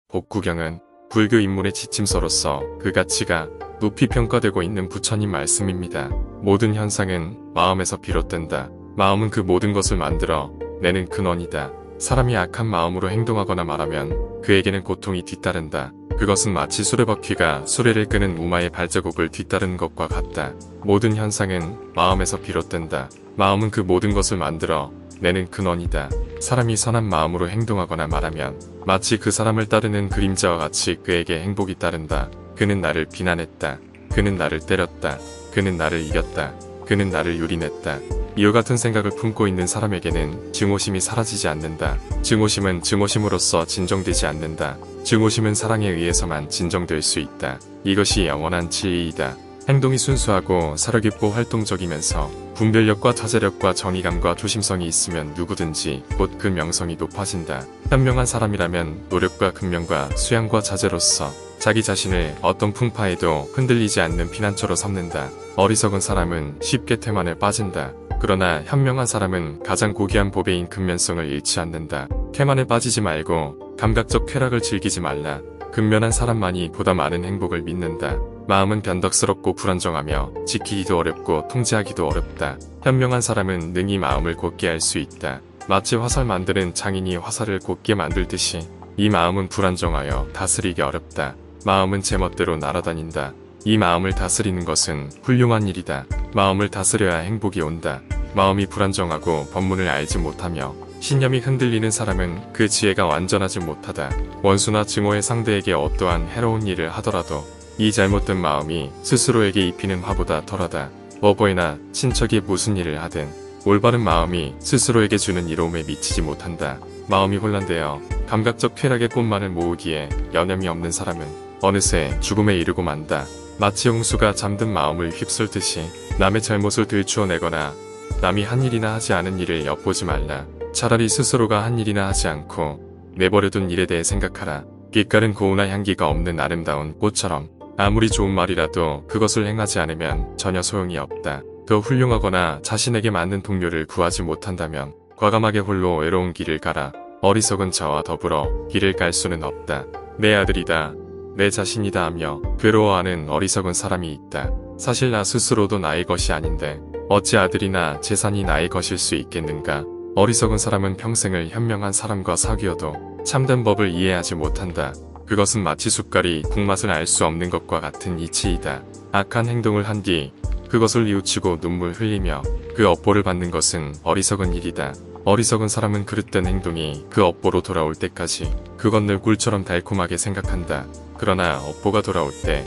복구경은 불교 인문의 지침서로서 그 가치가 높이 평가되고 있는 부처님 말씀입니다. 모든 현상은 마음에서 비롯된다. 마음은 그 모든 것을 만들어 내는 근원이다. 사람이 악한 마음으로 행동하거나 말하면 그에게는 고통이 뒤따른다. 그것은 마치 수레바퀴가 수레를 끄는 우마의 발자국을 뒤따르는 것과 같다. 모든 현상은 마음에서 비롯된다. 마음은 그 모든 것을 만들어 내는 근원이다. 사람이 선한 마음으로 행동하거나 말하면 마치 그 사람을 따르는 그림자와 같이 그에게 행복이 따른다. 그는 나를 비난했다. 그는 나를 때렸다. 그는 나를 이겼다. 그는 나를 유린했다. 이와 같은 생각을 품고 있는 사람에게는 증오심이 사라지지 않는다. 증오심은 증오심으로써 진정되지 않는다. 증오심은 사랑에 의해서만 진정될 수 있다. 이것이 영원한 진리이다. 행동이 순수하고 사려깊고 활동적이면서 분별력과 자제력과 정의감과 조심성이 있으면 누구든지 곧 그 명성이 높아진다. 현명한 사람이라면 노력과 근면과 수양과 자제로서 자기 자신을 어떤 풍파에도 흔들리지 않는 피난처로 삼는다. 어리석은 사람은 쉽게 태만에 빠진다. 그러나 현명한 사람은 가장 고귀한 보배인 근면성을 잃지 않는다. 태만에 빠지지 말고 감각적 쾌락을 즐기지 말라. 근면한 사람만이 보다 많은 행복을 믿는다. 마음은 변덕스럽고 불안정하며 지키기도 어렵고 통제하기도 어렵다. 현명한 사람은 능히 마음을 곧게 할 수 있다. 마치 화살 만드는 장인이 화살을 곧게 만들듯이 이 마음은 불안정하여 다스리기 어렵다. 마음은 제멋대로 날아다닌다. 이 마음을 다스리는 것은 훌륭한 일이다. 마음을 다스려야 행복이 온다. 마음이 불안정하고 법문을 알지 못하며 신념이 흔들리는 사람은 그 지혜가 완전하지 못하다. 원수나 증오의 상대에게 어떠한 해로운 일을 하더라도 이 잘못된 마음이 스스로에게 입히는 화보다 덜하다. 어버이나 친척이 무슨 일을 하든 올바른 마음이 스스로에게 주는 이로움에 미치지 못한다. 마음이 혼란되어 감각적 쾌락의 꽃만을 모으기에 여념이 없는 사람은 어느새 죽음에 이르고 만다. 마치 홍수가 잠든 마음을 휩쓸듯이 남의 잘못을 들추어내거나 남이 한 일이나 하지 않은 일을 엿보지 말라. 차라리 스스로가 한 일이나 하지 않고 내버려둔 일에 대해 생각하라. 빛깔은 고우나 향기가 없는 아름다운 꽃처럼 아무리 좋은 말이라도 그것을 행하지 않으면 전혀 소용이 없다. 더 훌륭하거나 자신에게 맞는 동료를 구하지 못한다면 과감하게 홀로 외로운 길을 가라. 어리석은 자와 더불어 길을 갈 수는 없다. 내 아들이다. 내 자신이다 하며 괴로워하는 어리석은 사람이 있다. 사실 나 스스로도 나의 것이 아닌데 어찌 아들이나 재산이 나의 것일 수 있겠는가. 어리석은 사람은 평생을 현명한 사람과 사귀어도 참된 법을 이해하지 못한다. 그것은 마치 숟갈이 국맛을 알 수 없는 것과 같은 이치이다. 악한 행동을 한 뒤 그것을 뉘우치고 눈물 흘리며 그 업보를 받는 것은 어리석은 일이다. 어리석은 사람은 그릇된 행동이 그 업보로 돌아올 때까지 그것 늘 꿀처럼 달콤하게 생각한다. 그러나 업보가 돌아올 때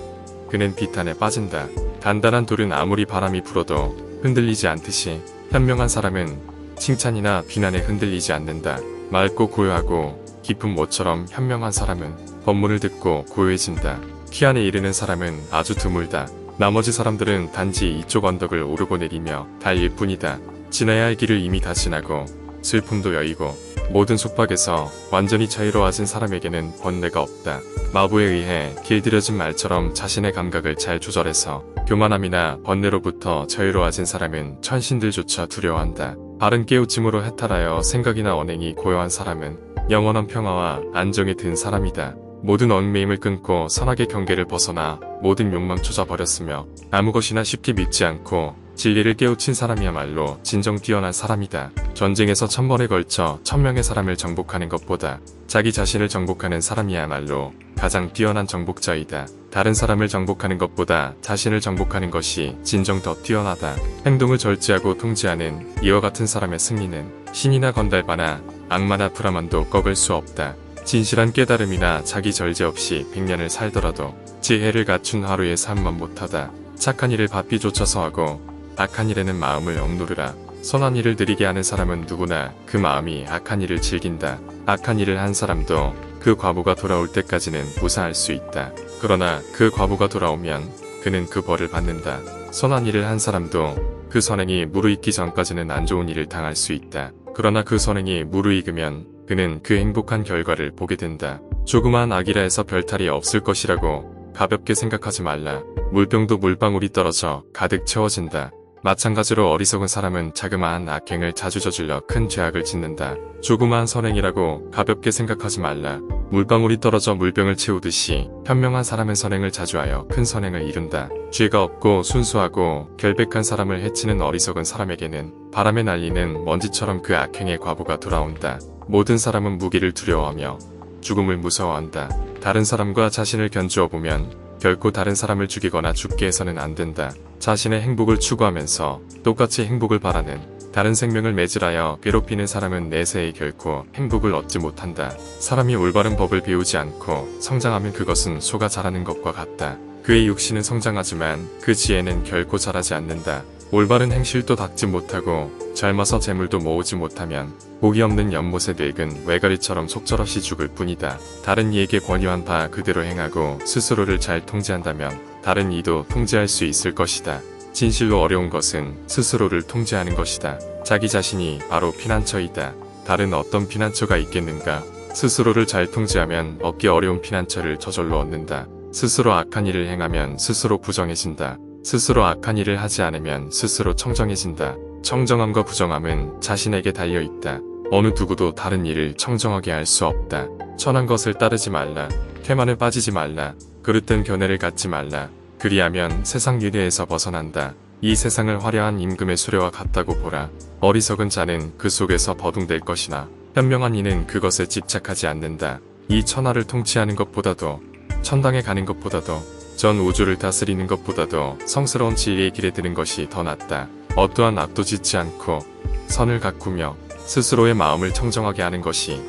그는 비탄에 빠진다. 단단한 돌은 아무리 바람이 불어도 흔들리지 않듯이 현명한 사람은 칭찬이나 비난에 흔들리지 않는다. 맑고 고요하고 깊은 모처럼 현명한 사람은 법문을 듣고 고요해진다. 키 안에 이르는 사람은 아주 드물다. 나머지 사람들은 단지 이쪽 언덕을 오르고 내리며 달릴 뿐이다. 지나야 할 길을 이미 다 지나고 슬픔도 여의고 모든 속박에서 완전히 자유로워진 사람에게는 번뇌가 없다. 마부에 의해 길들여진 말처럼 자신의 감각을 잘 조절해서 교만함이나 번뇌로부터 자유로워진 사람은 천신들조차 두려워한다. 바른 깨우침으로 해탈하여 생각이나 언행이 고요한 사람은 영원한 평화와 안정에 든 사람이다. 모든 얽매임을 끊고 선악의 경계를 벗어나 모든 욕망 쫓아버렸으며 아무 것이나 쉽게 믿지 않고 진리를 깨우친 사람이야말로 진정 뛰어난 사람이다. 전쟁에서 1000번에 걸쳐 1000명의 사람을 정복하는 것보다 자기 자신을 정복하는 사람이야말로 가장 뛰어난 정복자이다. 다른 사람을 정복하는 것보다 자신을 정복하는 것이 진정 더 뛰어나다. 행동을 절제하고 통제하는 이와 같은 사람의 승리는 신이나 건달바나 악마나 브라만도 꺾을 수 없다. 진실한 깨달음이나 자기 절제 없이 100년을 살더라도 지혜를 갖춘 하루의 삶만 못하다. 착한 일을 바삐 쫓아서 하고 악한 일에는 마음을 억누르라. 선한 일을 느리게 하는 사람은 누구나 그 마음이 악한 일을 즐긴다. 악한 일을 한 사람도 그 과부가 돌아올 때까지는 무사할 수 있다. 그러나 그 과부가 돌아오면 그는 그 벌을 받는다. 선한 일을 한 사람도 그 선행이 무르익기 전까지는 안 좋은 일을 당할 수 있다. 그러나 그 선행이 무르익으면 그는 그 행복한 결과를 보게 된다. 조그마한 악이라 해서 별탈이 없을 것이라고 가볍게 생각하지 말라. 물병도 물방울이 떨어져 가득 채워진다. 마찬가지로 어리석은 사람은 자그마한 악행을 자주 저질러 큰 죄악을 짓는다. 조그마한 선행이라고 가볍게 생각하지 말라. 물방울이 떨어져 물병을 채우듯이 현명한 사람은 선행을 자주 하여 큰 선행을 이룬다. 죄가 없고 순수하고 결백한 사람을 해치는 어리석은 사람에게는 바람에 날리는 먼지처럼 그 악행의 과보가 돌아온다. 모든 사람은 무기를 두려워하며 죽음을 무서워한다. 다른 사람과 자신을 견주어 보면 결코 다른 사람을 죽이거나 죽게 해서는 안 된다. 자신의 행복을 추구하면서 똑같이 행복을 바라는 다른 생명을 매질하여 괴롭히는 사람은 내세에 결코 행복을 얻지 못한다. 사람이 올바른 법을 배우지 않고 성장하면 그것은 소가 자라는 것과 같다. 그의 육신은 성장하지만 그 지혜는 결코 자라지 않는다. 올바른 행실도 닦지 못하고 젊어서 재물도 모으지 못하면 복이 없는 연못에 늙은 외가리처럼 속절없이 죽을 뿐이다. 다른 이에게 권유한 바 그대로 행하고 스스로를 잘 통제한다면 다른 이도 통제할 수 있을 것이다. 진실로 어려운 것은 스스로를 통제하는 것이다. 자기 자신이 바로 피난처이다. 다른 어떤 피난처가 있겠는가? 스스로를 잘 통제하면 얻기 어려운 피난처를 저절로 얻는다. 스스로 악한 일을 행하면 스스로 부정해진다. 스스로 악한 일을 하지 않으면 스스로 청정해진다. 청정함과 부정함은 자신에게 달려있다. 어느 누구도 다른 일을 청정하게 할 수 없다. 천한 것을 따르지 말라. 태만을 빠지지 말라. 그릇된 견해를 갖지 말라. 그리하면 세상 유래에서 벗어난다. 이 세상을 화려한 임금의 수레와 같다고 보라. 어리석은 자는 그 속에서 버둥댈 것이나 현명한 이는 그것에 집착하지 않는다. 이 천하를 통치하는 것보다도 천당에 가는 것보다도 전 우주를 다스리는 것보다도 성스러운 진리의 길에 드는 것이 더 낫다. 어떠한 악도 짓지 않고 선을 가꾸며 스스로의 마음을 청정하게 하는 것이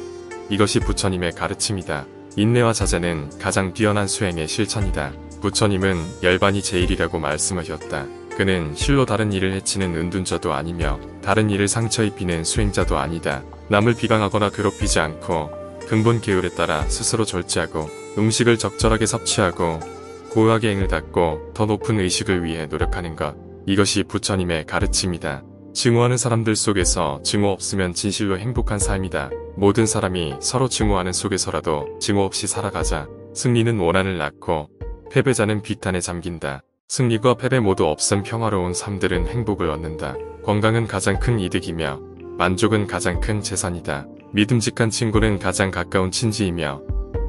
이것이 부처님의 가르침이다. 인내와 자제는 가장 뛰어난 수행의 실천이다. 부처님은 열반이 제일이라고 말씀하셨다. 그는 실로 다른 일을 해치는 은둔자도 아니며 다른 일을 상처 입히는 수행자도 아니다. 남을 비방하거나 괴롭히지 않고 근본 계율에 따라 스스로 절제하고 음식을 적절하게 섭취하고 고요하게 행을 닦고 더 높은 의식을 위해 노력하는 것. 이것이 부처님의 가르침이다. 증오하는 사람들 속에서 증오 없으면 진실로 행복한 삶이다. 모든 사람이 서로 증오하는 속에서라도 증오 없이 살아가자. 승리는 원한을 낳고 패배자는 비탄에 잠긴다. 승리과 패배 모두 없음 평화로운 삶들은 행복을 얻는다. 건강은 가장 큰 이득이며 만족은 가장 큰 재산이다. 믿음직한 친구는 가장 가까운 친지이며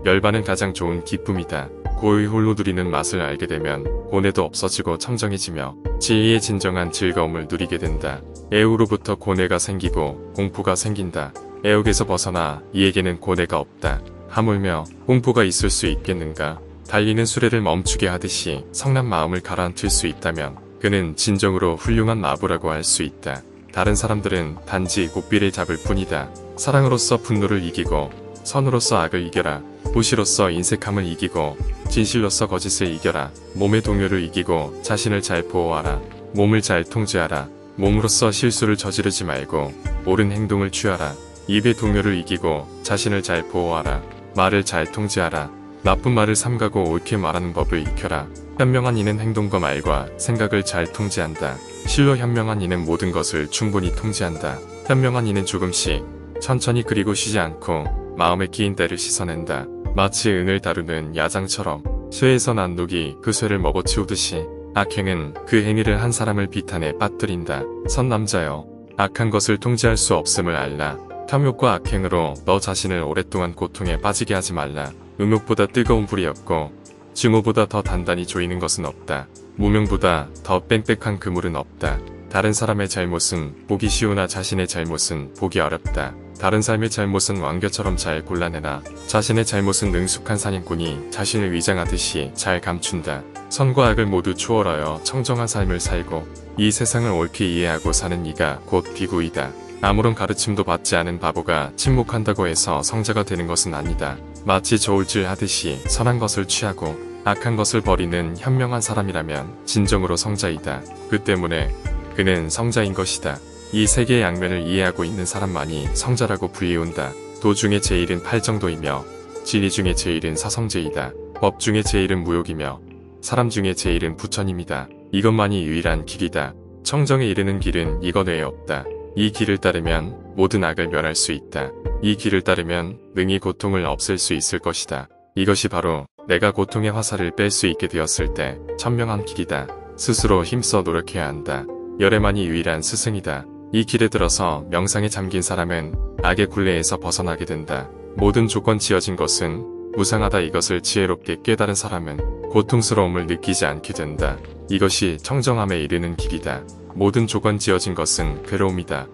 열반은 가장 좋은 기쁨이다. 고의 홀로 누리는 맛을 알게 되면 고뇌도 없어지고 청정해지며 지혜의 진정한 즐거움을 누리게 된다. 애우로부터 고뇌가 생기고 공포가 생긴다. 애욱에서 벗어나 이에게는 고뇌가 없다. 하물며 공포가 있을 수 있겠는가? 달리는 수레를 멈추게 하듯이 성난 마음을 가라앉힐 수 있다면 그는 진정으로 훌륭한 마부라고 할 수 있다. 다른 사람들은 단지 고삐를 잡을 뿐이다. 사랑으로서 분노를 이기고 선으로서 악을 이겨라. 무시로서 인색함을 이기고 진실로서 거짓을 이겨라. 몸의 동요를 이기고 자신을 잘 보호하라. 몸을 잘 통제하라. 몸으로서 실수를 저지르지 말고 옳은 행동을 취하라. 입의 동요를 이기고 자신을 잘 보호하라. 말을 잘 통제하라. 나쁜 말을 삼가고 옳게 말하는 법을 익혀라. 현명한 이는 행동과 말과 생각을 잘 통제한다. 실로 현명한 이는 모든 것을 충분히 통제한다. 현명한 이는 조금씩 천천히 그리고 쉬지 않고 마음에 끼인 때를 씻어낸다. 마치 은을 다루는 야장처럼 쇠에서 난 녹이 그 쇠를 먹어치우듯이 악행은 그 행위를 한 사람을 비탄에 빠뜨린다. 선남자여, 악한 것을 통제할 수 없음을 알라. 탐욕과 악행으로 너 자신을 오랫동안 고통에 빠지게 하지 말라. 음욕보다 뜨거운 불이 없고 증오보다 더 단단히 조이는 것은 없다. 무명보다 더 빽빽한 그물은 없다. 다른 사람의 잘못은 보기 쉬우나 자신의 잘못은 보기 어렵다. 다른 삶의 잘못은 왕겨처럼 잘 골라내나 자신의 잘못은 능숙한 사냥꾼이 자신을 위장하듯이 잘 감춘다. 선과 악을 모두 추월하여 청정한 삶을 살고 이 세상을 옳게 이해하고 사는 이가 곧 비구이다. 아무런 가르침도 받지 않은 바보가 침묵한다고 해서 성자가 되는 것은 아니다. 마치 저울질 하듯이 선한 것을 취하고 악한 것을 버리는 현명한 사람이라면 진정으로 성자이다. 그 때문에 그는 성자인 것이다. 이 세계의 양면을 이해하고 있는 사람만이 성자라고 불리운다. 도 중에 제일은 팔정도이며 진리 중에 제일은 사성제이다. 법 중에 제일은 무욕이며 사람 중에 제일은 부처님이다. 이것만이 유일한 길이다. 청정에 이르는 길은 이것 외에 없다. 이 길을 따르면 모든 악을 멸할 수 있다. 이 길을 따르면 능히 고통을 없앨 수 있을 것이다. 이것이 바로 내가 고통의 화살을 뺄 수 있게 되었을 때 천명한 길이다. 스스로 힘써 노력해야 한다. 열애만이 유일한 스승이다. 이 길에 들어서 명상에 잠긴 사람은 악의 굴레에서 벗어나게 된다. 모든 조건 지어진 것은 무상하다. 이것을 지혜롭게 깨달은 사람은 고통스러움을 느끼지 않게 된다. 이것이 청정함에 이르는 길이다. 모든 조건 지어진 것은 괴로움이다.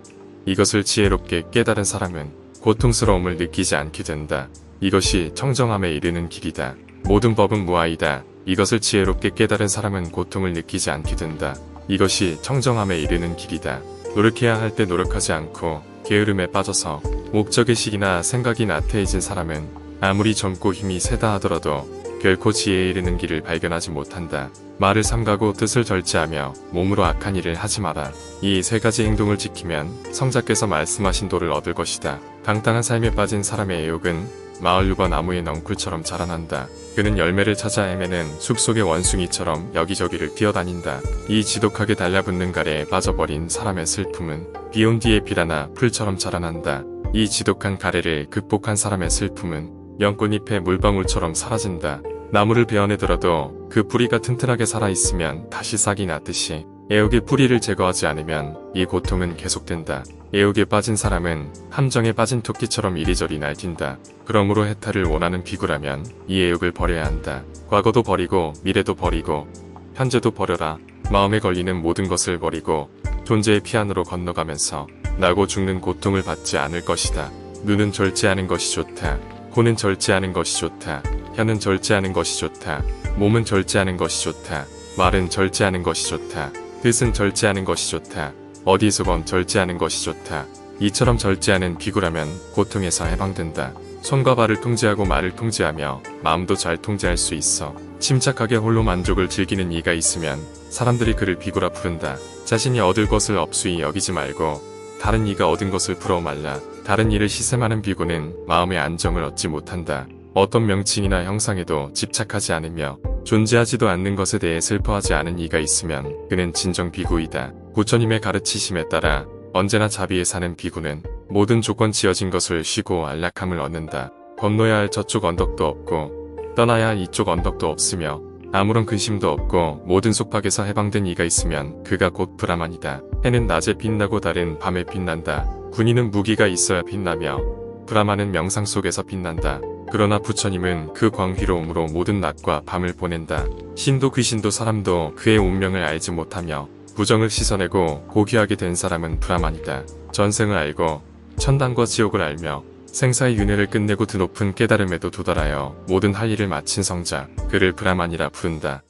이것을 지혜롭게 깨달은 사람은 고통스러움을 느끼지 않게 된다. 이것이 청정함에 이르는 길이다. 모든 법은 무아이다. 이것을 지혜롭게 깨달은 사람은 고통을 느끼지 않게 된다. 이것이 청정함에 이르는 길이다. 노력해야 할 때 노력하지 않고 게으름에 빠져서 목적의식이나 생각이 나태해진 사람은 아무리 젊고 힘이 세다 하더라도 결코 지혜에 이르는 길을 발견하지 못한다. 말을 삼가고 뜻을 절제하며 몸으로 악한 일을 하지 마라. 이 세 가지 행동을 지키면 성자께서 말씀하신 도를 얻을 것이다. 당당한 삶에 빠진 사람의 애욕은 마을 유과 나무의 넝쿨처럼 자라난다. 그는 열매를 찾아 헤매는 숲속의 원숭이처럼 여기저기를 뛰어다닌다. 이 지독하게 달라붙는 가래에 빠져버린 사람의 슬픔은 비온 뒤에 비라나 풀처럼 자라난다. 이 지독한 가래를 극복한 사람의 슬픔은 연꽃잎의 물방울처럼 사라진다. 나무를 베어내더라도 그 뿌리가 튼튼하게 살아있으면 다시 싹이 났듯이 애욕의 뿌리를 제거하지 않으면 이 고통은 계속된다. 애욕에 빠진 사람은 함정에 빠진 토끼처럼 이리저리 날뛴다. 그러므로 해탈을 원하는 비구라면 이 애욕을 버려야 한다. 과거도 버리고 미래도 버리고 현재도 버려라. 마음에 걸리는 모든 것을 버리고 존재의 피안으로 건너가면서 나고 죽는 고통을 받지 않을 것이다. 눈은 절제하는 것이 좋다. 코는 절제하는 것이 좋다. 혀는 절제하는 것이 좋다. 몸은 절제하는 것이 좋다. 말은 절제하는 것이 좋다. 뜻은 절제하는 것이 좋다. 어디서건 절제하는 것이 좋다. 이처럼 절제하는 비구라면 고통에서 해방된다. 손과 발을 통제하고 말을 통제하며 마음도 잘 통제할 수 있어. 침착하게 홀로 만족을 즐기는 이가 있으면 사람들이 그를 비구라 부른다. 자신이 얻을 것을 업수히 여기지 말고 다른 이가 얻은 것을 부러워 말라. 다른 이를 시샘하는 비구는 마음의 안정을 얻지 못한다. 어떤 명칭이나 형상에도 집착하지 않으며 존재하지도 않는 것에 대해 슬퍼하지 않은 이가 있으면 그는 진정 비구이다. 부처님의 가르치심에 따라 언제나 자비에 사는 비구는 모든 조건 지어진 것을 쉬고 안락함을 얻는다. 건너야 할 저쪽 언덕도 없고 떠나야 할 이쪽 언덕도 없으며 아무런 근심도 없고 모든 속박에서 해방된 이가 있으면 그가 곧 브라만이다. 해는 낮에 빛나고 달은 밤에 빛난다. 군인은 무기가 있어야 빛나며 브라만은 명상 속에서 빛난다. 그러나 부처님은 그 광휘로움으로 모든 낮과 밤을 보낸다. 신도 귀신도 사람도 그의 운명을 알지 못하며 부정을 씻어내고 고귀하게 된 사람은 브라만이다. 전생을 알고 천당과 지옥을 알며 생사의 윤회를 끝내고 드높은 깨달음에도 도달하여 모든 할 일을 마친 성자, 그를 브라만이라 부른다.